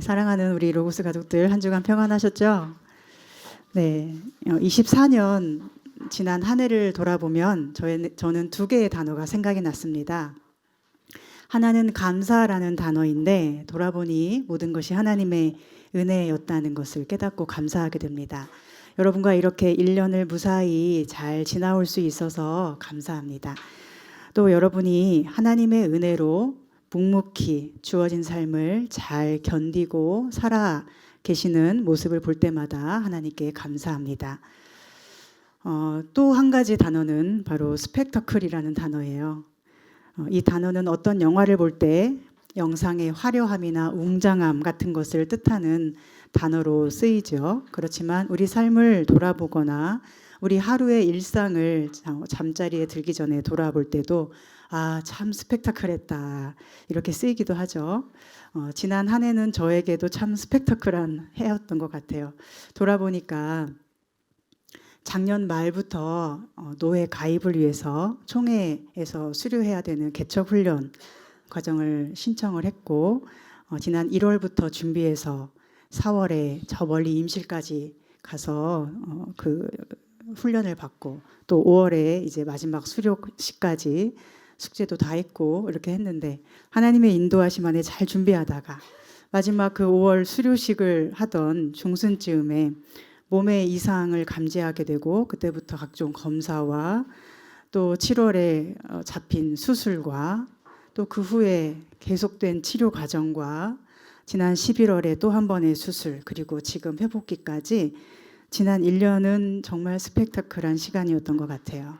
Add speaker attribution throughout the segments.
Speaker 1: 사랑하는 우리 로고스 가족들 한 주간 평안하셨죠? 네, 24년 지난 한 해를 돌아보면 저는 두 개의 단어가 생각이 났습니다. 하나는 감사라는 단어인데 돌아보니 모든 것이 하나님의 은혜였다는 것을 깨닫고 감사하게 됩니다. 여러분과 이렇게 1년을 무사히 잘 지나올 수 있어서 감사합니다. 또 여러분이 하나님의 은혜로 묵묵히 주어진 삶을 잘 견디고 살아 계시는 모습을 볼 때마다 하나님께 감사합니다. 또 한 가지 단어는 바로 스펙터클이라는 단어예요. 이 단어는 어떤 영화를 볼 때 영상의 화려함이나 웅장함 같은 것을 뜻하는 단어로 쓰이죠. 그렇지만 우리 삶을 돌아보거나 우리 하루의 일상을 잠자리에 들기 전에 돌아볼 때도 참 스펙타클했다 이렇게 쓰이기도 하죠. 지난 한 해는 저에게도 참 스펙타클한 해였던 것 같아요. 돌아보니까 작년 말부터 노예 가입을 위해서 총회에서 수료해야 되는 개척훈련 과정을 신청을 했고 지난 1월부터 준비해서 4월에 저 멀리 임실까지 가서 그 훈련을 받고 또 5월에 이제 마지막 수료식까지 숙제도 다 했고 이렇게 했는데 하나님의 인도하심 안에 잘 준비하다가 마지막 그 5월 수료식을 하던 중순쯤에 몸의 이상을 감지하게 되고 그때부터 각종 검사와 또 7월에 잡힌 수술과 또 그 후에 계속된 치료 과정과 지난 11월에 또 한 번의 수술 그리고 지금 회복기까지 지난 1년은 정말 스펙타클한 시간이었던 것 같아요.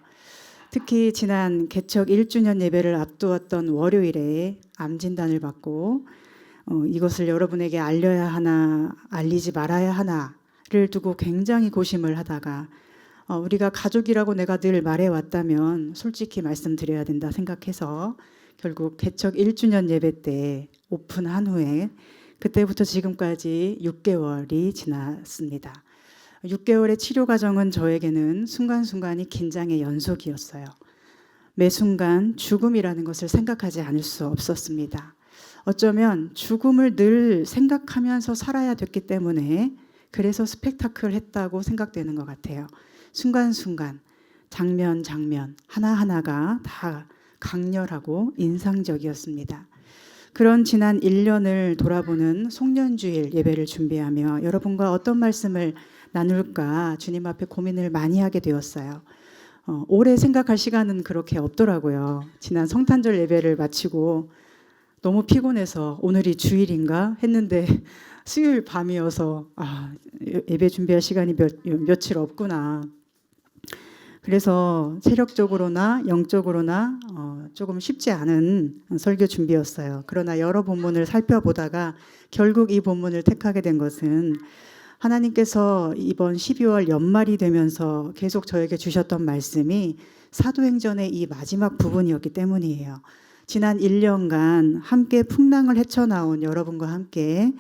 Speaker 1: 특히 지난 개척 1주년 예배를 앞두었던 월요일에 암 진단을 받고 이것을 여러분에게 알려야 하나 알리지 말아야 하나를 두고 굉장히 고심을 하다가 우리가 가족이라고 내가 늘 말해왔다면 솔직히 말씀드려야 된다 생각해서 결국 개척 1주년 예배 때 오픈한 후에 그때부터 지금까지 6개월이 지났습니다. 6개월의 치료 과정은 저에게는 순간순간이 긴장의 연속이었어요. 매 순간 죽음이라는 것을 생각하지 않을 수 없었습니다. 어쩌면 죽음을 늘 생각하면서 살아야 됐기 때문에 그래서 스펙타클했다고 생각되는 것 같아요. 순간순간, 장면 하나하나가 다 강렬하고 인상적이었습니다. 그런 지난 1년을 돌아보는 송년주일 예배를 준비하며 여러분과 어떤 말씀을 나눌까 주님 앞에 고민을 많이 하게 되었어요. 오래 생각할 시간은 그렇게 없더라고요. 지난 성탄절 예배를 마치고 너무 피곤해서 오늘이 주일인가 했는데 수요일 밤이어서 예배 준비할 시간이 며칠 없구나. 그래서 체력적으로나 영적으로나 조금 쉽지 않은 설교 준비였어요. 그러나 여러 본문을 살펴보다가 결국 이 본문을 택하게 된 것은 하나님께서 이번 12월 연말이 되면서 계속 저에게 주셨던 말씀이 사도행전의 이 마지막 부분이었기 때문이에요. 지난 1년간 함께 풍랑을 헤쳐나온 여러분과 함께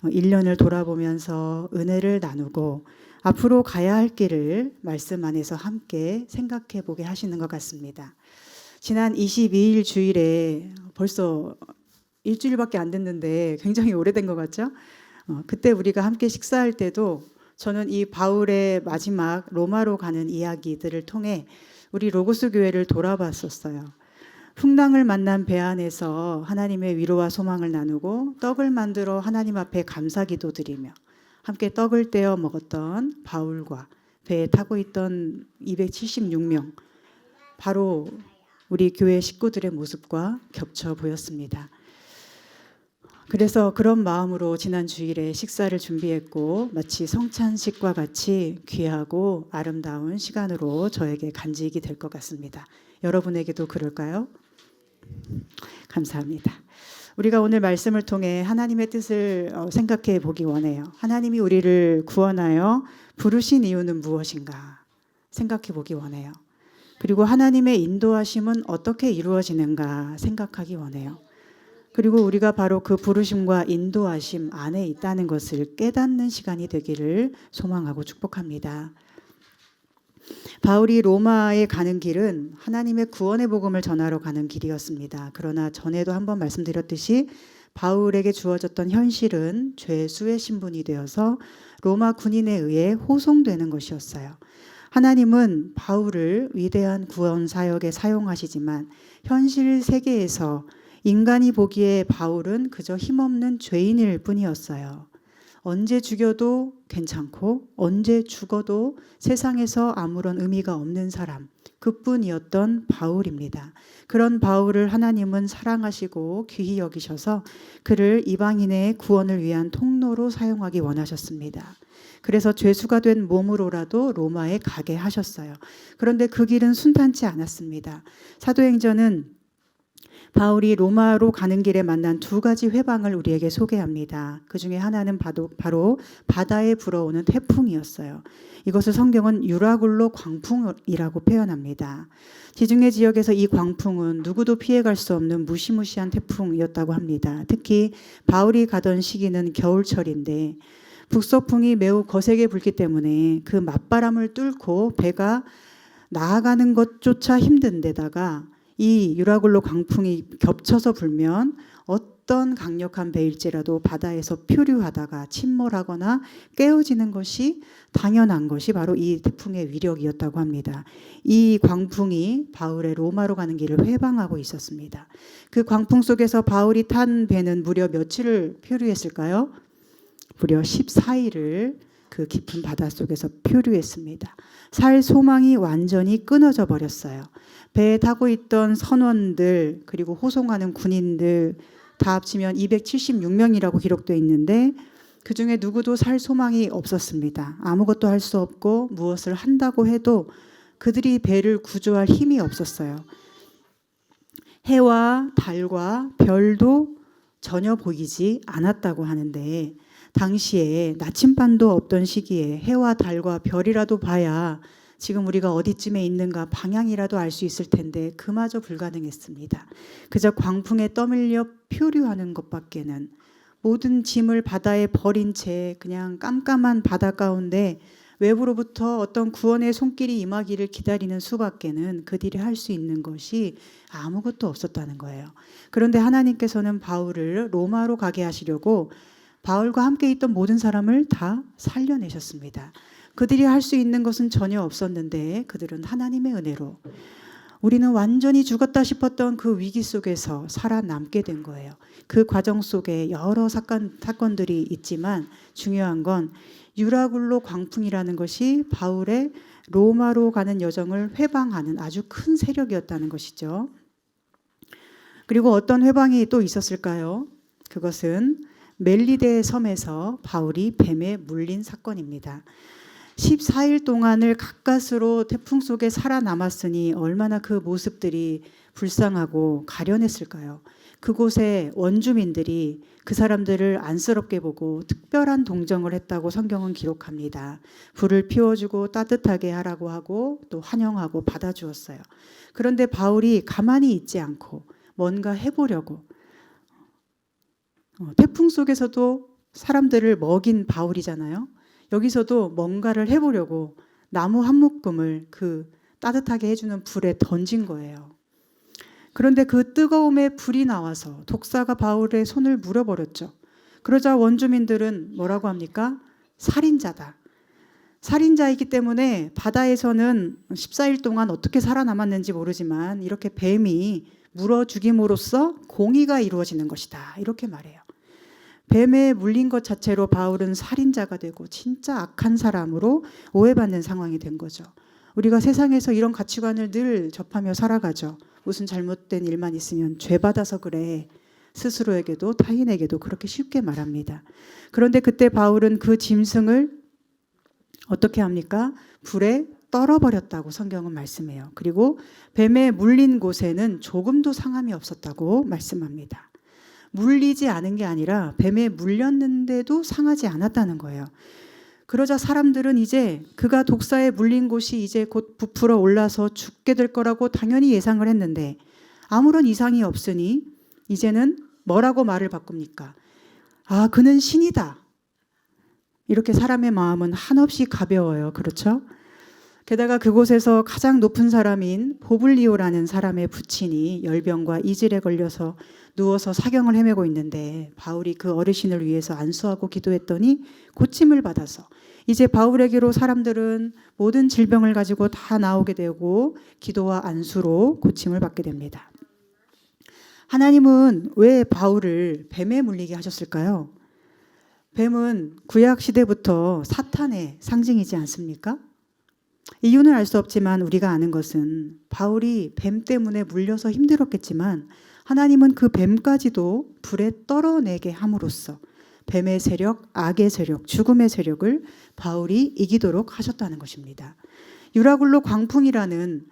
Speaker 1: 1년을 돌아보면서 은혜를 나누고 앞으로 가야 할 길을 말씀 안에서 함께 생각해 보게 하시는 것 같습니다. 지난 22일 주일에 벌써 일주일밖에 안 됐는데 굉장히 오래된 것 같죠? 그때 우리가 함께 식사할 때도 저는 이 바울의 마지막 로마로 가는 이야기들을 통해 우리 로고스 교회를 돌아봤었어요. 풍랑을 만난 배 안에서 하나님의 위로와 소망을 나누고 떡을 만들어 하나님 앞에 감사기도 드리며 함께 떡을 떼어 먹었던 바울과 배에 타고 있던 276명 바로 우리 교회 식구들의 모습과 겹쳐 보였습니다. 그래서 그런 마음으로 지난 주일에 식사를 준비했고 마치 성찬식과 같이 귀하고 아름다운 시간으로 저에게 간직이 될 것 같습니다. 여러분에게도 그럴까요? 감사합니다. 우리가 오늘 말씀을 통해 하나님의 뜻을 생각해 보기 원해요. 하나님이 우리를 구원하여 부르신 이유는 무엇인가 생각해 보기 원해요. 그리고 하나님의 인도하심은 어떻게 이루어지는가 생각하기 원해요. 그리고 우리가 바로 그 부르심과 인도하심 안에 있다는 것을 깨닫는 시간이 되기를 소망하고 축복합니다. 바울이 로마에 가는 길은 하나님의 구원의 복음을 전하러 가는 길이었습니다. 그러나 전에도 한번 말씀드렸듯이 바울에게 주어졌던 현실은 죄수의 신분이 되어서 로마 군인에 의해 호송되는 것이었어요. 하나님은 바울을 위대한 구원 사역에 사용하시지만 현실 세계에서 인간이 보기에 바울은 그저 힘없는 죄인일 뿐이었어요. 언제 죽여도 괜찮고 언제 죽어도 세상에서 아무런 의미가 없는 사람, 그뿐이었던 바울입니다. 그런 바울을 하나님은 사랑하시고 귀히 여기셔서 그를 이방인의 구원을 위한 통로로 사용하기 원하셨습니다. 그래서 죄수가 된 몸으로라도 로마에 가게 하셨어요. 그런데 그 길은 순탄치 않았습니다. 사도행전은 바울이 로마로 가는 길에 만난 두 가지 회방을 우리에게 소개합니다. 그 중에 하나는 바로 바다에 불어오는 태풍이었어요. 이것을 성경은 유라굴로 광풍이라고 표현합니다. 지중해 지역에서 이 광풍은 누구도 피해갈 수 없는 무시무시한 태풍이었다고 합니다. 특히 바울이 가던 시기는 겨울철인데 북서풍이 매우 거세게 불기 때문에 그 맞바람을 뚫고 배가 나아가는 것조차 힘든 데다가 이 유라굴로 광풍이 겹쳐서 불면 어떤 강력한 배일지라도 바다에서 표류하다가 침몰하거나 깨어지는 것이 당연한 것이 바로 이 태풍의 위력이었다고 합니다. 이 광풍이 바울의 로마로 가는 길을 회방하고 있었습니다. 그 광풍 속에서 바울이 탄 배는 무려 며칠을 표류했을까요? 무려 14일을 그 깊은 바닷속에서 표류했습니다. 살 소망이 완전히 끊어져 버렸어요. 배에 타고 있던 선원들 그리고 호송하는 군인들 다 합치면 276명이라고 기록되어 있는데 그중에 누구도 살 소망이 없었습니다. 아무것도 할 수 없고 무엇을 한다고 해도 그들이 배를 구조할 힘이 없었어요. 해와 달과 별도 전혀 보이지 않았다고 하는데 당시에 나침반도 없던 시기에 해와 달과 별이라도 봐야 지금 우리가 어디쯤에 있는가 방향이라도 알 수 있을 텐데 그마저 불가능했습니다. 그저 광풍에 떠밀려 표류하는 것밖에는 모든 짐을 바다에 버린 채 그냥 깜깜한 바다 가운데 외부로부터 어떤 구원의 손길이 임하기를 기다리는 수밖에는 그들이 할 수 있는 것이 아무것도 없었다는 거예요. 그런데 하나님께서는 바울을 로마로 가게 하시려고 바울과 함께 있던 모든 사람을 다 살려내셨습니다. 그들이 할 수 있는 것은 전혀 없었는데 그들은 하나님의 은혜로 우리는 완전히 죽었다 싶었던 그 위기 속에서 살아남게 된 거예요. 그 과정 속에 여러 사건들이 있지만 중요한 건 유라굴로 광풍이라는 것이 바울의 로마로 가는 여정을 회방하는 아주 큰 세력이었다는 것이죠. 그리고 어떤 회방이 또 있었을까요? 그것은 멜리데 섬에서 바울이 뱀에 물린 사건입니다. 14일 동안을 가까스로 태풍 속에 살아남았으니 얼마나 그 모습들이 불쌍하고 가련했을까요? 그곳에 원주민들이 그 사람들을 안쓰럽게 보고 특별한 동정을 했다고 성경은 기록합니다. 불을 피워주고 따뜻하게 하라고 하고 또 환영하고 받아주었어요. 그런데 바울이 가만히 있지 않고 뭔가 해보려고 태풍 속에서도 사람들을 먹인 바울이잖아요. 여기서도 뭔가를 해보려고 나무 한 묶음을 그 따뜻하게 해주는 불에 던진 거예요. 그런데 그 뜨거움에 불이 나와서 독사가 바울의 손을 물어버렸죠. 그러자 원주민들은 뭐라고 합니까? 살인자다. 살인자이기 때문에 바다에서는 14일 동안 어떻게 살아남았는지 모르지만 이렇게 뱀이 물어 죽임으로써 공의가 이루어지는 것이다. 이렇게 말해요. 뱀에 물린 것 자체로 바울은 살인자가 되고 진짜 악한 사람으로 오해받는 상황이 된 거죠. 우리가 세상에서 이런 가치관을 늘 접하며 살아가죠. 무슨 잘못된 일만 있으면 죄 받아서 그래. 스스로에게도 타인에게도 그렇게 쉽게 말합니다. 그런데 그때 바울은 그 짐승을 어떻게 합니까? 불에 떨어버렸다고 성경은 말씀해요. 그리고 뱀에 물린 곳에는 조금도 상함이 없었다고 말씀합니다. 물리지 않은 게 아니라 뱀에 물렸는데도 상하지 않았다는 거예요. 그러자 사람들은 이제 그가 독사에 물린 곳이 이제 곧 부풀어 올라서 죽게 될 거라고 당연히 예상을 했는데 아무런 이상이 없으니 이제는 뭐라고 말을 바꿉니까? 아, 그는 신이다. 이렇게 사람의 마음은 한없이 가벼워요. 그렇죠? 게다가 그곳에서 가장 높은 사람인 보블리오라는 사람의 부친이 열병과 이질에 걸려서 누워서 사경을 헤매고 있는데 바울이 그 어르신을 위해서 안수하고 기도했더니 고침을 받아서 이제 바울에게로 사람들은 모든 질병을 가지고 다 나오게 되고 기도와 안수로 고침을 받게 됩니다. 하나님은 왜 바울을 뱀에 물리게 하셨을까요? 뱀은 구약 시대부터 사탄의 상징이지 않습니까? 이유는 알 수 없지만 우리가 아는 것은 바울이 뱀 때문에 물려서 힘들었겠지만 하나님은 그 뱀까지도 불에 떨어내게 함으로써 뱀의 세력, 악의 세력, 죽음의 세력을 바울이 이기도록 하셨다는 것입니다. 유라굴로 광풍이라는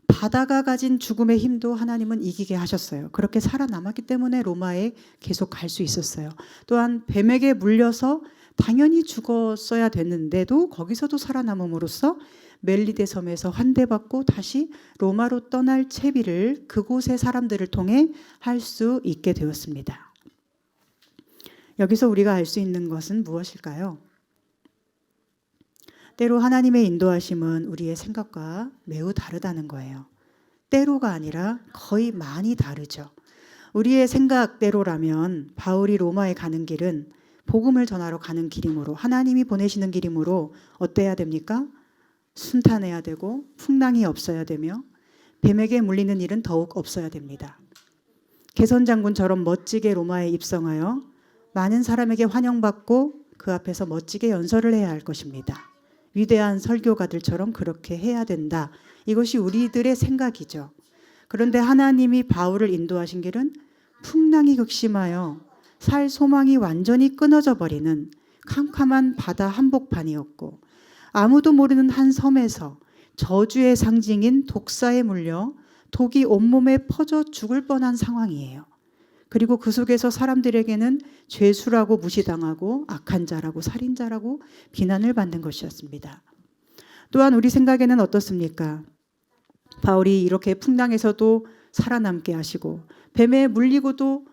Speaker 1: 바다가 가진 죽음의 힘도 하나님은 이기게 하셨어요. 그렇게 살아남았기 때문에 로마에 계속 갈 수 있었어요. 또한 뱀에게 물려서 당연히 죽었어야 됐는데도 거기서도 살아남음으로써 멜리데 섬에서 환대받고 다시 로마로 떠날 채비를 그곳의 사람들을 통해 할 수 있게 되었습니다. 여기서 우리가 알 수 있는 것은 무엇일까요? 때로 하나님의 인도하심은 우리의 생각과 매우 다르다는 거예요. 때로가 아니라 거의 많이 다르죠. 우리의 생각대로라면 바울이 로마에 가는 길은 복음을 전하러 가는 길이므로 하나님이 보내시는 길이므로 어때야 됩니까? 순탄해야 되고 풍랑이 없어야 되며 뱀에게 물리는 일은 더욱 없어야 됩니다. 개선 장군처럼 멋지게 로마에 입성하여 많은 사람에게 환영받고 그 앞에서 멋지게 연설을 해야 할 것입니다. 위대한 설교가들처럼 그렇게 해야 된다. 이것이 우리들의 생각이죠. 그런데 하나님이 바울을 인도하신 길은 풍랑이 극심하여 살 소망이 완전히 끊어져 버리는 캄캄한 바다 한복판이었고 아무도 모르는 한 섬에서 저주의 상징인 독사에 물려 독이 온몸에 퍼져 죽을 뻔한 상황이에요. 그리고 그 속에서 사람들에게는 죄수라고 무시당하고 악한 자라고 살인자라고 비난을 받는 것이었습니다. 또한 우리 생각에는 어떻습니까? 바울이 이렇게 풍랑에서도 살아남게 하시고 뱀에 물리고도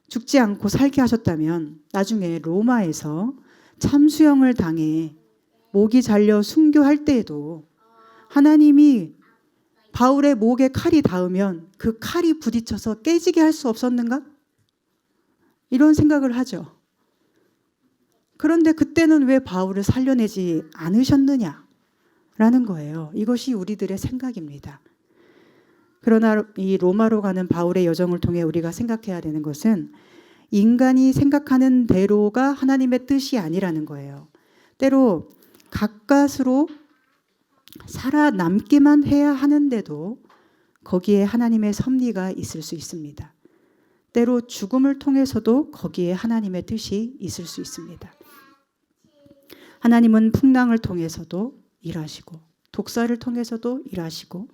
Speaker 1: 죽지 않고 살게 하셨다면 나중에 로마에서 참수형을 당해 목이 잘려 순교할 때에도 하나님이 바울의 목에 칼이 닿으면 그 칼이 부딪혀서 깨지게 할 수 없었는가? 이런 생각을 하죠. 그런데 그때는 왜 바울을 살려내지 않으셨느냐라는 거예요. 이것이 우리들의 생각입니다. 그러나 이 로마로 가는 바울의 여정을 통해 우리가 생각해야 되는 것은 인간이 생각하는 대로가 하나님의 뜻이 아니라는 거예요. 때로 가까스로 살아남기만 해야 하는데도 거기에 하나님의 섭리가 있을 수 있습니다. 때로 죽음을 통해서도 거기에 하나님의 뜻이 있을 수 있습니다. 하나님은 풍랑을 통해서도 일하시고 독사를 통해서도 일하시고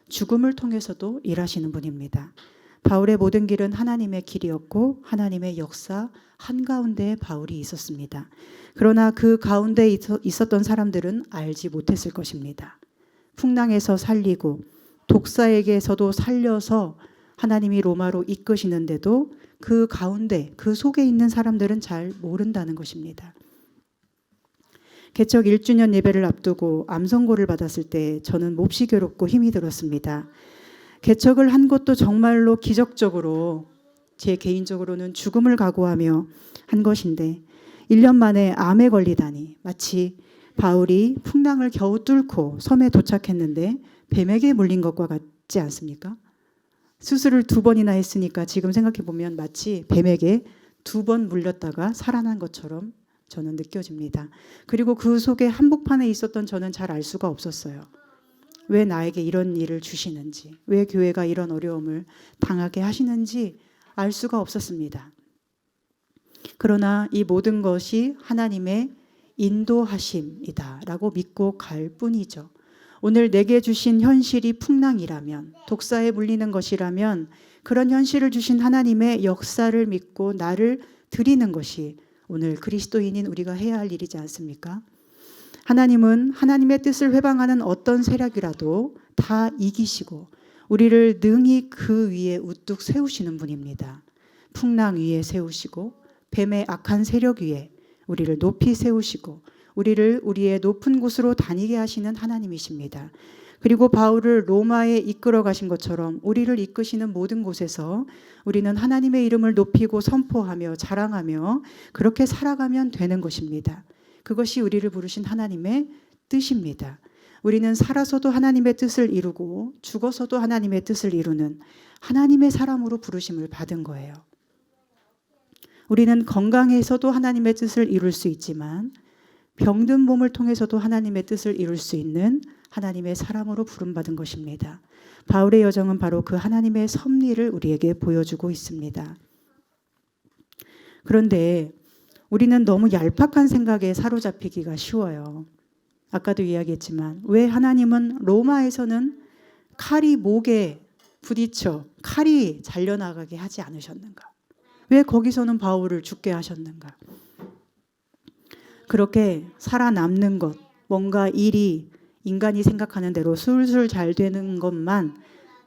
Speaker 1: 죽음을 통해서도 일하시는 분입니다. 바울의 모든 길은 하나님의 길이었고 하나님의 역사 한가운데에 바울이 있었습니다. 그러나 그 가운데 있었던 사람들은 알지 못했을 것입니다. 풍랑에서 살리고 독사에게서도 살려서 하나님이 로마로 이끄시는데도 그 가운데 그 속에 있는 사람들은 잘 모른다는 것입니다. 개척 1주년 예배를 앞두고 암선고를 받았을 때 저는 몹시 괴롭고 힘이 들었습니다. 개척을 한 것도 정말로 기적적으로 제 개인적으로는 죽음을 각오하며 한 것인데 1년 만에 암에 걸리다니 마치 바울이 풍랑을 겨우 뚫고 섬에 도착했는데 뱀에게 물린 것과 같지 않습니까? 수술을 2번이나 했으니까 지금 생각해보면 마치 뱀에게 2번 물렸다가 살아난 것처럼 저는 느껴집니다. 그리고 그 속에 한복판에 있었던 저는 잘 알 수가 없었어요. 왜 나에게 이런 일을 주시는지, 왜 교회가 이런 어려움을 당하게 하시는지 알 수가 없었습니다. 그러나 이 모든 것이 하나님의 인도하심이다라고 믿고 갈 뿐이죠. 오늘 내게 주신 현실이 풍랑이라면, 독사에 물리는 것이라면 그런 현실을 주신 하나님의 역사를 믿고 나를 드리는 것이 오늘 그리스도인인 우리가 해야 할 일이지 않습니까? 하나님은 하나님의 뜻을 회방하는 어떤 세력이라도 다 이기시고 우리를 능히 그 위에 우뚝 세우시는 분입니다. 풍랑 위에 세우시고 뱀의 악한 세력 위에 우리를 높이 세우시고 우리를 우리의 높은 곳으로 다니게 하시는 하나님이십니다. 그리고 바울을 로마에 이끌어 가신 것처럼 우리를 이끄시는 모든 곳에서 우리는 하나님의 이름을 높이고 선포하며 자랑하며 그렇게 살아가면 되는 것입니다. 그것이 우리를 부르신 하나님의 뜻입니다. 우리는 살아서도 하나님의 뜻을 이루고 죽어서도 하나님의 뜻을 이루는 하나님의 사람으로 부르심을 받은 거예요. 우리는 건강해서도 하나님의 뜻을 이룰 수 있지만 병든 몸을 통해서도 하나님의 뜻을 이룰 수 있는 하나님의 사람으로 부름받은 것입니다. 바울의 여정은 바로 그 하나님의 섭리를 우리에게 보여주고 있습니다. 그런데 우리는 너무 얄팍한 생각에 사로잡히기가 쉬워요. 아까도 이야기했지만 왜 하나님은 로마에서는 칼이 목에 부딪혀 칼이 잘려나가게 하지 않으셨는가? 왜 거기서는 바울을 죽게 하셨는가? 그렇게 살아남는 것, 뭔가 일이 인간이 생각하는 대로 술술 잘 되는 것만,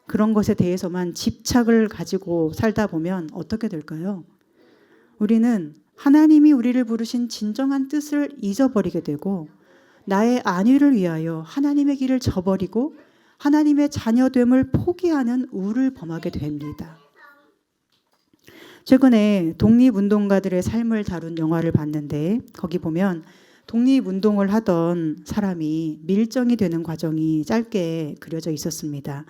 Speaker 1: 그런 것에 대해서만 집착을 가지고 살다 보면 어떻게 될까요? 우리는 하나님이 우리를 부르신 진정한 뜻을 잊어버리게 되고 나의 안위를 위하여 하나님의 길을 저버리고 하나님의 자녀됨을 포기하는 우를 범하게 됩니다. 최근에 독립운동가들의 삶을 다룬 영화를 봤는데 거기 보면 독립운동을 하던 사람이 밀정이 되는 과정이 짧게 그려져 있었습니다.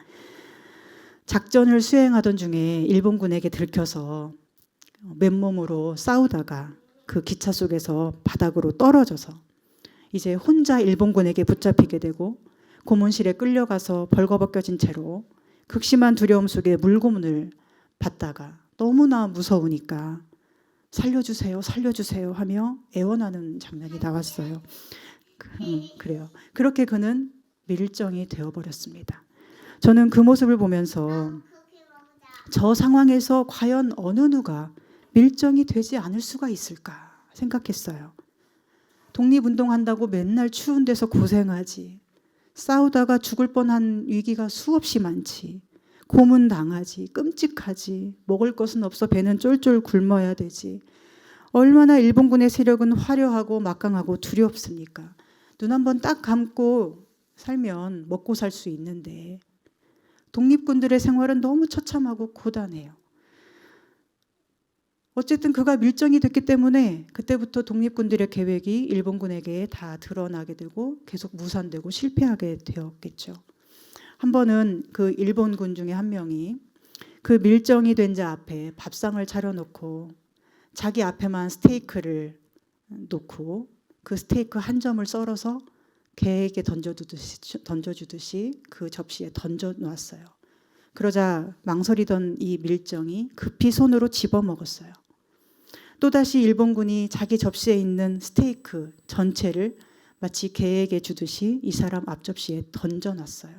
Speaker 1: 작전을 수행하던 중에 일본군에게 들켜서 맨몸으로 싸우다가 그 기차 속에서 바닥으로 떨어져서 이제 혼자 일본군에게 붙잡히게 되고 고문실에 끌려가서 벌거벗겨진 채로 극심한 두려움 속에 물고문을 받다가 너무나 무서우니까 살려주세요, 살려주세요 하며 애원하는 장면이 나왔어요. 그래요. 그렇게 그는 밀정이 되어버렸습니다. 저는 그 모습을 보면서 저 상황에서 과연 어느 누가 밀정이 되지 않을 수가 있을까 생각했어요. 독립운동한다고 맨날 추운 데서 고생하지. 싸우다가 죽을 뻔한 위기가 수없이 많지. 고문당하지. 끔찍하지. 먹을 것은 없어 배는 쫄쫄 굶어야 되지. 얼마나 일본군의 세력은 화려하고 막강하고 두렵습니까? 눈 한번 딱 감고 살면 먹고 살 수 있는데 독립군들의 생활은 너무 처참하고 고단해요. 어쨌든 그가 밀정이 됐기 때문에 그때부터 독립군들의 계획이 일본군에게 다 드러나게 되고 계속 무산되고 실패하게 되었겠죠. 한 번은 그 일본군 중에 한 명이 그 밀정이 된 자 앞에 밥상을 차려놓고 자기 앞에만 스테이크를 놓고 그 스테이크 한 점을 썰어서 개에게 던져주듯이 그 접시에 던져놓았어요. 그러자 망설이던 이 밀정이 급히 손으로 집어먹었어요. 또다시 일본군이 자기 접시에 있는 스테이크 전체를 마치 개에게 주듯이 이 사람 앞접시에 던져놨어요.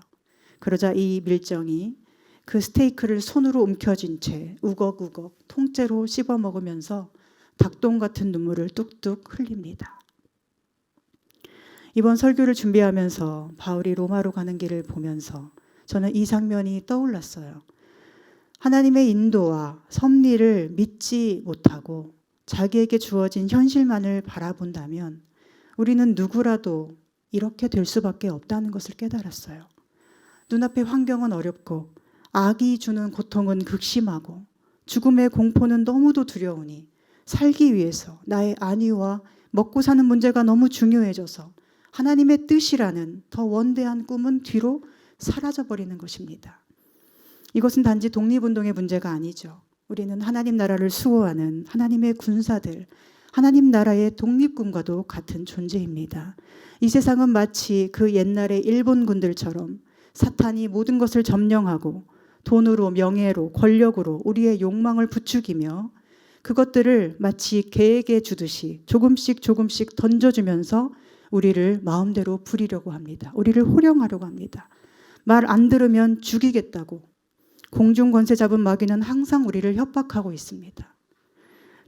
Speaker 1: 그러자 이 밀정이 그 스테이크를 손으로 움켜쥔 채 우걱우걱 통째로 씹어먹으면서 닭똥 같은 눈물을 뚝뚝 흘립니다. 이번 설교를 준비하면서 바울이 로마로 가는 길을 보면서 저는 이 장면이 떠올랐어요. 하나님의 인도와 섭리를 믿지 못하고 자기에게 주어진 현실만을 바라본다면 우리는 누구라도 이렇게 될 수밖에 없다는 것을 깨달았어요. 눈앞의 환경은 어렵고 악이 주는 고통은 극심하고 죽음의 공포는 너무도 두려우니 살기 위해서 나의 안위와 먹고 사는 문제가 너무 중요해져서 하나님의 뜻이라는 더 원대한 꿈은 뒤로 사라져버리는 것입니다. 이것은 단지 독립운동의 문제가 아니죠. 우리는 하나님 나라를 수호하는 하나님의 군사들, 하나님 나라의 독립군과도 같은 존재입니다. 이 세상은 마치 그 옛날의 일본군들처럼 사탄이 모든 것을 점령하고 돈으로, 명예로, 권력으로 우리의 욕망을 부추기며 그것들을 마치 개에게 주듯이 조금씩 조금씩 던져주면서 우리를 마음대로 부리려고 합니다. 우리를 호령하려고 합니다. 말 안 들으면 죽이겠다고 공중 권세 잡은 마귀는 항상 우리를 협박하고 있습니다.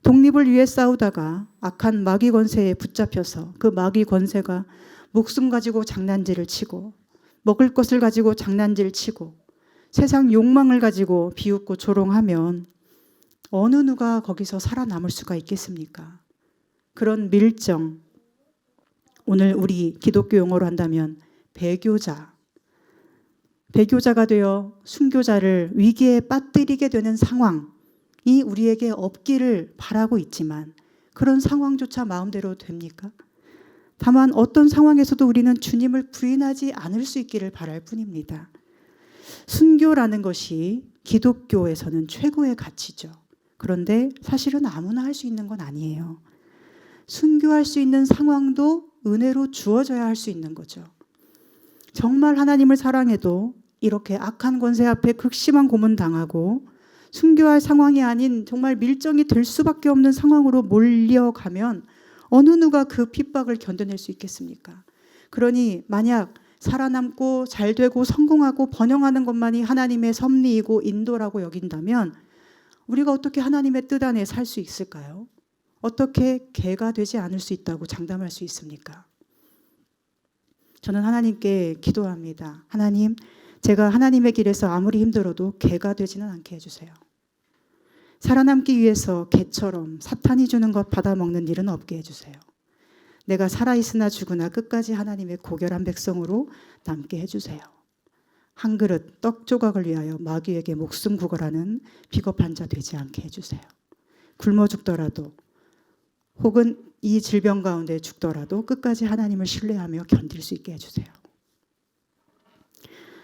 Speaker 1: 독립을 위해 싸우다가 악한 마귀 권세에 붙잡혀서 그 마귀 권세가 목숨 가지고 장난질을 치고 먹을 것을 가지고 장난질 치고 세상 욕망을 가지고 비웃고 조롱하면 어느 누가 거기서 살아남을 수가 있겠습니까? 그런 밀정, 오늘 우리 기독교 용어로 한다면 배교자가 되어 순교자를 위기에 빠뜨리게 되는 상황이 우리에게 없기를 바라고 있지만 그런 상황조차 마음대로 됩니까? 다만 어떤 상황에서도 우리는 주님을 부인하지 않을 수 있기를 바랄 뿐입니다. 순교라는 것이 기독교에서는 최고의 가치죠. 그런데 사실은 아무나 할 수 있는 건 아니에요. 순교할 수 있는 상황도 은혜로 주어져야 할 수 있는 거죠. 정말 하나님을 사랑해도 이렇게 악한 권세 앞에 극심한 고문당하고 순교할 상황이 아닌 정말 밀정이 될 수밖에 없는 상황으로 몰려가면 어느 누가 그 핍박을 견뎌낼 수 있겠습니까? 그러니 만약 살아남고 잘되고 성공하고 번영하는 것만이 하나님의 섭리이고 인도라고 여긴다면 우리가 어떻게 하나님의 뜻 안에 살 수 있을까요? 어떻게 개가 되지 않을 수 있다고 장담할 수 있습니까? 저는 하나님께 기도합니다. 하나님, 제가 하나님의 길에서 아무리 힘들어도 개가 되지는 않게 해주세요. 살아남기 위해서 개처럼 사탄이 주는 것 받아먹는 일은 없게 해주세요. 내가 살아있으나 죽으나 끝까지 하나님의 고결한 백성으로 남게 해주세요. 한 그릇 떡 조각을 위하여 마귀에게 목숨 구걸하는 비겁한 자 되지 않게 해주세요. 굶어 죽더라도 혹은 이 질병 가운데 죽더라도 끝까지 하나님을 신뢰하며 견딜 수 있게 해주세요.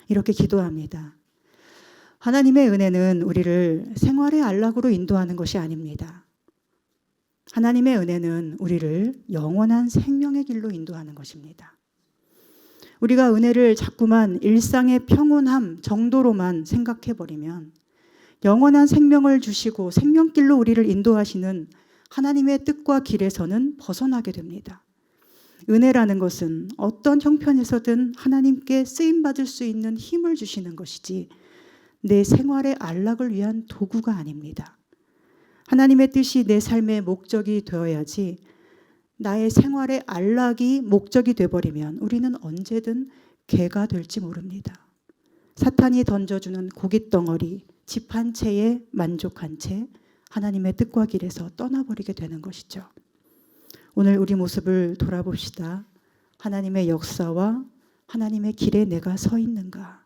Speaker 1: 이렇게 기도합니다. 하나님의 은혜는 우리를 생활의 안락으로 인도하는 것이 아닙니다. 하나님의 은혜는 우리를 영원한 생명의 길로 인도하는 것입니다. 우리가 은혜를 자꾸만 일상의 평온함 정도로만 생각해버리면 영원한 생명을 주시고 생명길로 우리를 인도하시는 하나님의 뜻과 길에서는 벗어나게 됩니다. 은혜라는 것은 어떤 형편에서든 하나님께 쓰임받을 수 있는 힘을 주시는 것이지 내 생활의 안락을 위한 도구가 아닙니다. 하나님의 뜻이 내 삶의 목적이 되어야지 나의 생활의 안락이 목적이 되어버리면 우리는 언제든 개가 될지 모릅니다. 사탄이 던져주는 고깃덩어리, 집 한 채에 만족한 채 하나님의 뜻과 길에서 떠나버리게 되는 것이죠. 오늘 우리 모습을 돌아봅시다. 하나님의 역사와 하나님의 길에 내가 서 있는가?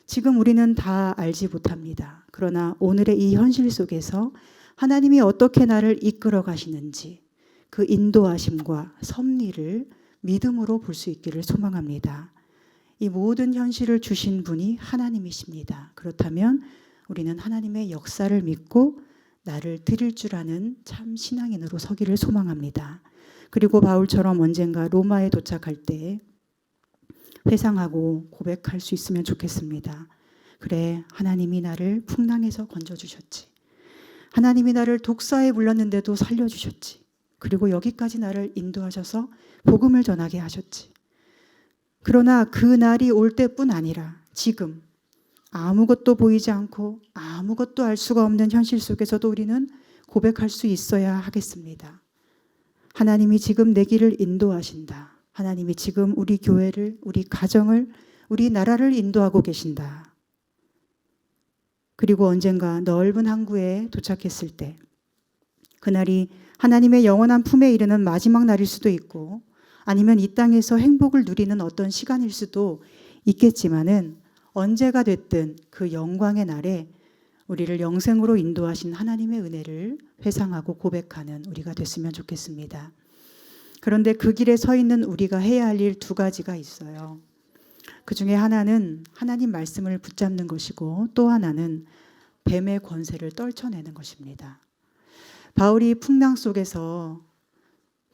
Speaker 1: 지금 우리는 다 알지 못합니다. 그러나 오늘의 이 현실 속에서 하나님이 어떻게 나를 이끌어 가시는지 그 인도하심과 섭리를 믿음으로 볼 수 있기를 소망합니다. 이 모든 현실을 주신 분이 하나님이십니다. 그렇다면 우리는 하나님의 역사를 믿고 나를 드릴 줄 아는 참 신앙인으로 서기를 소망합니다. 그리고 바울처럼 언젠가 로마에 도착할 때 회상하고 고백할 수 있으면 좋겠습니다. 그래, 하나님이 나를 풍랑에서 건져주셨지. 하나님이 나를 독사에 물렸는데도 살려주셨지. 그리고 여기까지 나를 인도하셔서 복음을 전하게 하셨지. 그러나 그 날이 올 때뿐 아니라 지금 아무것도 보이지 않고 아무것도 알 수가 없는 현실 속에서도 우리는 고백할 수 있어야 하겠습니다. 하나님이 지금 내 길을 인도하신다. 하나님이 지금 우리 교회를, 우리 가정을, 우리 나라를 인도하고 계신다. 그리고 언젠가 넓은 항구에 도착했을 때 그날이 하나님의 영원한 품에 이르는 마지막 날일 수도 있고 아니면 이 땅에서 행복을 누리는 어떤 시간일 수도 있겠지만은 언제가 됐든 그 영광의 날에 우리를 영생으로 인도하신 하나님의 은혜를 회상하고 고백하는 우리가 됐으면 좋겠습니다. 그런데 그 길에 서 있는 우리가 해야 할 일 두 가지가 있어요. 그 중에 하나는 하나님 말씀을 붙잡는 것이고 또 하나는 뱀의 권세를 떨쳐내는 것입니다. 바울이 풍랑 속에서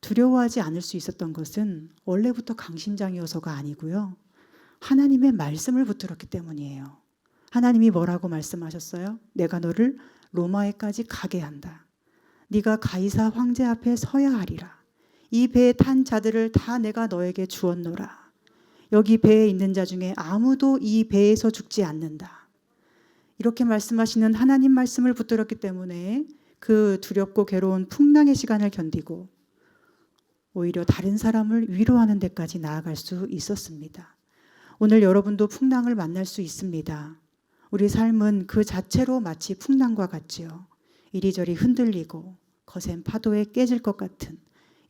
Speaker 1: 두려워하지 않을 수 있었던 것은 원래부터 강심장이어서가 아니고요. 하나님의 말씀을 붙들었기 때문이에요. 하나님이 뭐라고 말씀하셨어요? 내가 너를 로마에까지 가게 한다. 네가 가이사 황제 앞에 서야 하리라. 이 배에 탄 자들을 다 내가 너에게 주었노라. 여기 배에 있는 자 중에 아무도 이 배에서 죽지 않는다. 이렇게 말씀하시는 하나님 말씀을 붙들었기 때문에 그 두렵고 괴로운 풍랑의 시간을 견디고 오히려 다른 사람을 위로하는 데까지 나아갈 수 있었습니다. 오늘 여러분도 풍랑을 만날 수 있습니다. 우리 삶은 그 자체로 마치 풍랑과 같지요. 이리저리 흔들리고 거센 파도에 깨질 것 같은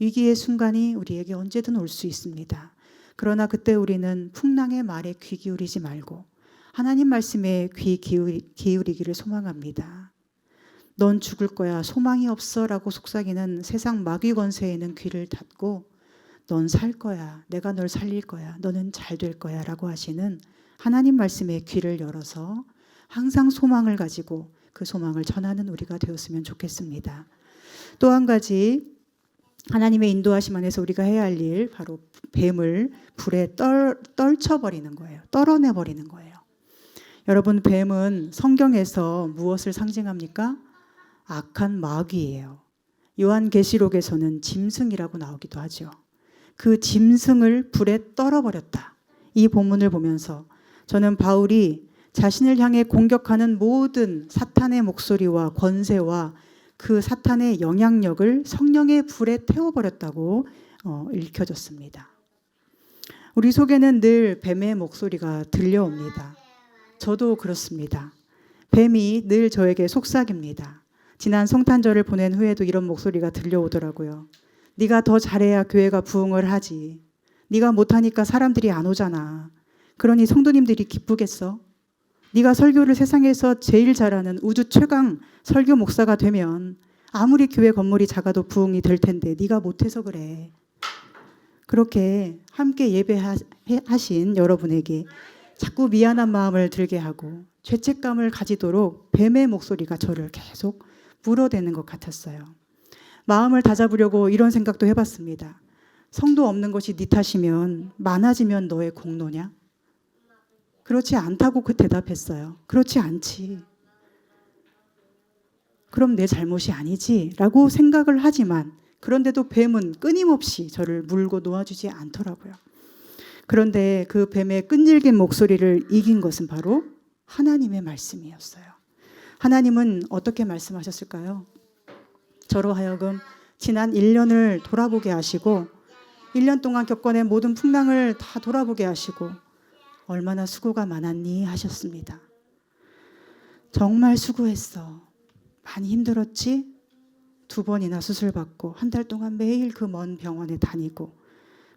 Speaker 1: 위기의 순간이 우리에게 언제든 올 수 있습니다. 그러나 그때 우리는 풍랑의 말에 귀 기울이지 말고 하나님 말씀에 귀 기울이기를 소망합니다. 넌 죽을 거야, 소망이 없어 라고 속삭이는 세상 마귀 권세에는 귀를 닫고 넌 살 거야, 내가 널 살릴 거야, 너는 잘 될 거야 라고 하시는 하나님 말씀에 귀를 열어서 항상 소망을 가지고 그 소망을 전하는 우리가 되었으면 좋겠습니다. 또 한 가지 하나님의 인도하심 안에서 우리가 해야 할 일, 바로 뱀을 불에 떨쳐버리는 거예요. 떨어내버리는 거예요. 여러분, 뱀은 성경에서 무엇을 상징합니까? 악한 마귀예요. 요한계시록에서는 짐승이라고 나오기도 하죠. 그 짐승을 불에 떨어버렸다. 이 본문을 보면서 저는 바울이 자신을 향해 공격하는 모든 사탄의 목소리와 권세와 그 사탄의 영향력을 성령의 불에 태워버렸다고 읽혀졌습니다. 우리 속에는 늘 뱀의 목소리가 들려옵니다. 저도 그렇습니다. 뱀이 늘 저에게 속삭입니다. 지난 성탄절을 보낸 후에도 이런 목소리가 들려오더라고요. 네가 더 잘해야 교회가 부흥을 하지. 네가 못하니까 사람들이 안 오잖아. 그러니 성도님들이 기쁘겠어? 네가 설교를 세상에서 제일 잘하는 우주 최강 설교 목사가 되면 아무리 교회 건물이 작아도 부흥이 될 텐데 네가 못해서 그래. 그렇게 함께 예배하신 여러분에게 자꾸 미안한 마음을 들게 하고 죄책감을 가지도록 뱀의 목소리가 저를 계속 물어대는 것 같았어요. 마음을 다잡으려고 이런 생각도 해봤습니다. 성도 없는 것이 네 탓이면 많아지면 너의 공로냐? 그렇지 않다고 그 대답했어요. 그렇지 않지. 그럼 내 잘못이 아니지 라고 생각을 하지만 그런데도 뱀은 끊임없이 저를 물고 놓아주지 않더라고요. 그런데 그 뱀의 끈질긴 목소리를 이긴 것은 바로 하나님의 말씀이었어요. 하나님은 어떻게 말씀하셨을까요? 저로 하여금 지난 1년을 돌아보게 하시고 1년 동안 겪어낸 모든 풍랑을 다 돌아보게 하시고 얼마나 수고가 많았니 하셨습니다. 정말 수고했어. 많이 힘들었지? 2번이나 수술받고 한 달 동안 매일 그 먼 병원에 다니고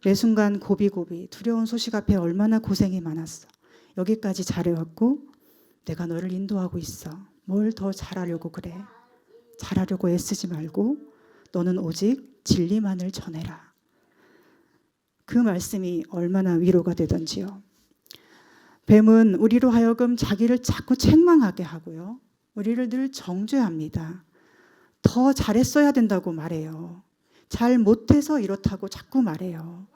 Speaker 1: 매 순간 고비고비 두려운 소식 앞에 얼마나 고생이 많았어. 여기까지 잘해왔고 내가 너를 인도하고 있어. 뭘 더 잘하려고 그래. 잘하려고 애쓰지 말고 너는 오직 진리만을 전해라. 그 말씀이 얼마나 위로가 되던지요. 뱀은 우리로 하여금 자기를 자꾸 책망하게 하고요. 우리를 늘 정죄합니다. 더 잘했어야 된다고 말해요. 잘 못해서 이렇다고 자꾸 말해요.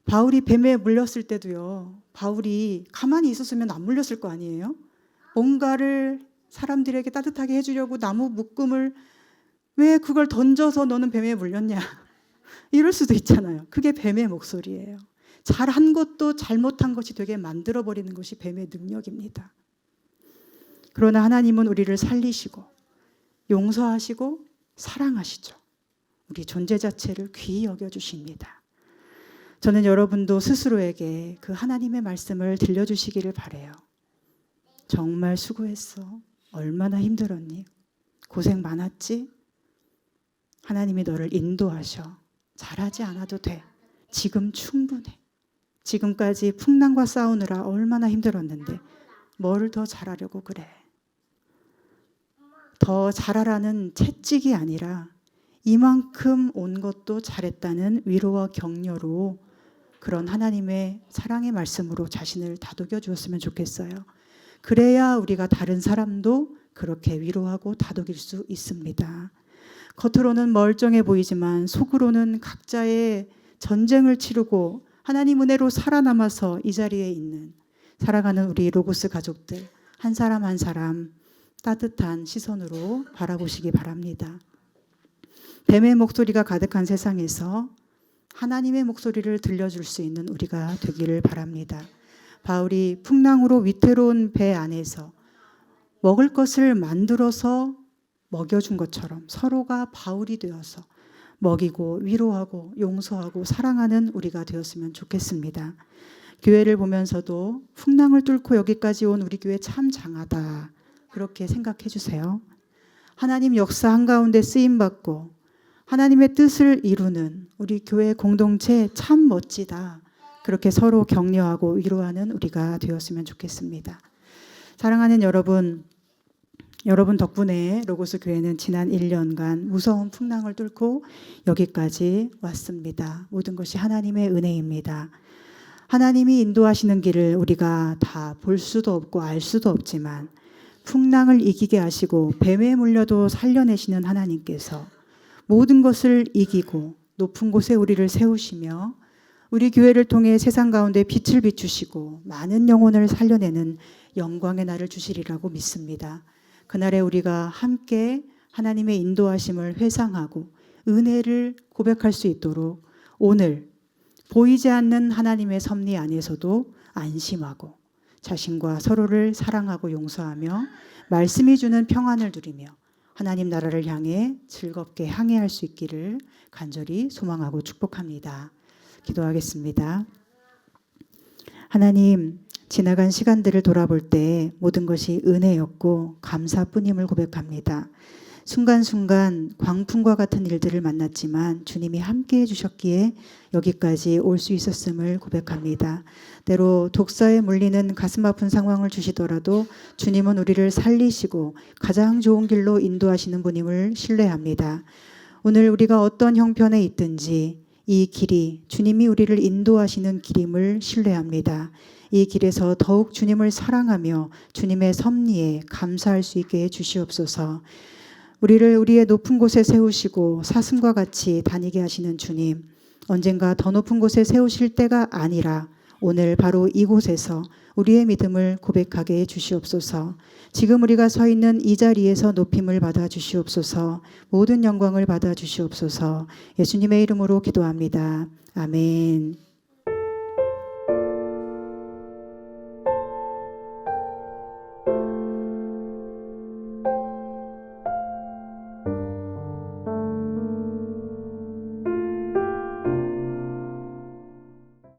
Speaker 1: 바울이 뱀에 물렸을 때도요. 바울이 가만히 있었으면 안 물렸을 거 아니에요? 뭔가를 사람들에게 따뜻하게 해주려고 나무 묶음을 왜 그걸 던져서 너는 뱀에 물렸냐? 이럴 수도 있잖아요. 그게 뱀의 목소리예요. 잘한 것도 잘못한 것이 되게 만들어버리는 것이 뱀의 능력입니다. 그러나 하나님은 우리를 살리시고 용서하시고 사랑하시죠. 우리 존재 자체를 귀히 여겨주십니다. 저는 여러분도 스스로에게 그 하나님의 말씀을 들려주시기를 바라요. 정말 수고했어. 얼마나 힘들었니? 고생 많았지? 하나님이 너를 인도하셔. 잘하지 않아도 돼. 지금 충분해. 지금까지 풍랑과 싸우느라 얼마나 힘들었는데 뭘 더 잘하려고 그래. 더 잘하라는 채찍이 아니라 이만큼 온 것도 잘했다는 위로와 격려로 그런 하나님의 사랑의 말씀으로 자신을 다독여 주었으면 좋겠어요. 그래야 우리가 다른 사람도 그렇게 위로하고 다독일 수 있습니다. 겉으로는 멀쩡해 보이지만 속으로는 각자의 전쟁을 치르고 하나님 은혜로 살아남아서 이 자리에 있는 살아가는 우리 로고스 가족들 한 사람 한 사람 따뜻한 시선으로 바라보시기 바랍니다. 뱀의 목소리가 가득한 세상에서 하나님의 목소리를 들려줄 수 있는 우리가 되기를 바랍니다. 바울이 풍랑으로 위태로운 배 안에서 먹을 것을 만들어서 먹여준 것처럼 서로가 바울이 되어서 먹이고 위로하고 용서하고 사랑하는 우리가 되었으면 좋겠습니다. 교회를 보면서도 풍랑을 뚫고 여기까지 온 우리 교회 참 장하다. 그렇게 생각해 주세요. 하나님 역사 한가운데 쓰임받고 하나님의 뜻을 이루는 우리 교회 공동체 참 멋지다. 그렇게 서로 격려하고 위로하는 우리가 되었으면 좋겠습니다. 사랑하는 여러분 덕분에 로고스 교회는 지난 1년간 무서운 풍랑을 뚫고 여기까지 왔습니다. 모든 것이 하나님의 은혜입니다. 하나님이 인도하시는 길을 우리가 다 볼 수도 없고 알 수도 없지만 풍랑을 이기게 하시고 뱀에 물려도 살려내시는 하나님께서 모든 것을 이기고 높은 곳에 우리를 세우시며 우리 교회를 통해 세상 가운데 빛을 비추시고 많은 영혼을 살려내는 영광의 날을 주시리라고 믿습니다. 그날에 우리가 함께 하나님의 인도하심을 회상하고 은혜를 고백할 수 있도록 오늘 보이지 않는 하나님의 섭리 안에서도 안심하고 자신과 서로를 사랑하고 용서하며 말씀이 주는 평안을 누리며 하나님 나라를 향해 즐겁게 항해할 수 있기를 간절히 소망하고 축복합니다. 기도하겠습니다. 하나님, 지나간 시간들을 돌아볼 때 모든 것이 은혜였고 감사뿐임을 고백합니다. 순간순간 광풍과 같은 일들을 만났지만 주님이 함께해 주셨기에 여기까지 올 수 있었음을 고백합니다. 때로 독사에 물리는 가슴 아픈 상황을 주시더라도 주님은 우리를 살리시고 가장 좋은 길로 인도하시는 분임을 신뢰합니다. 오늘 우리가 어떤 형편에 있든지 이 길이 주님이 우리를 인도하시는 길임을 신뢰합니다. 이 길에서 더욱 주님을 사랑하며 주님의 섭리에 감사할 수 있게 해 주시옵소서. 우리를 우리의 높은 곳에 세우시고 사슴과 같이 다니게 하시는 주님, 언젠가 더 높은 곳에 세우실 때가 아니라 오늘 바로 이곳에서 우리의 믿음을 고백하게 해 주시옵소서. 지금 우리가 서 있는 이 자리에서 높임을 받아 주시옵소서. 모든 영광을 받아 주시옵소서. 예수님의 이름으로 기도합니다. 아멘.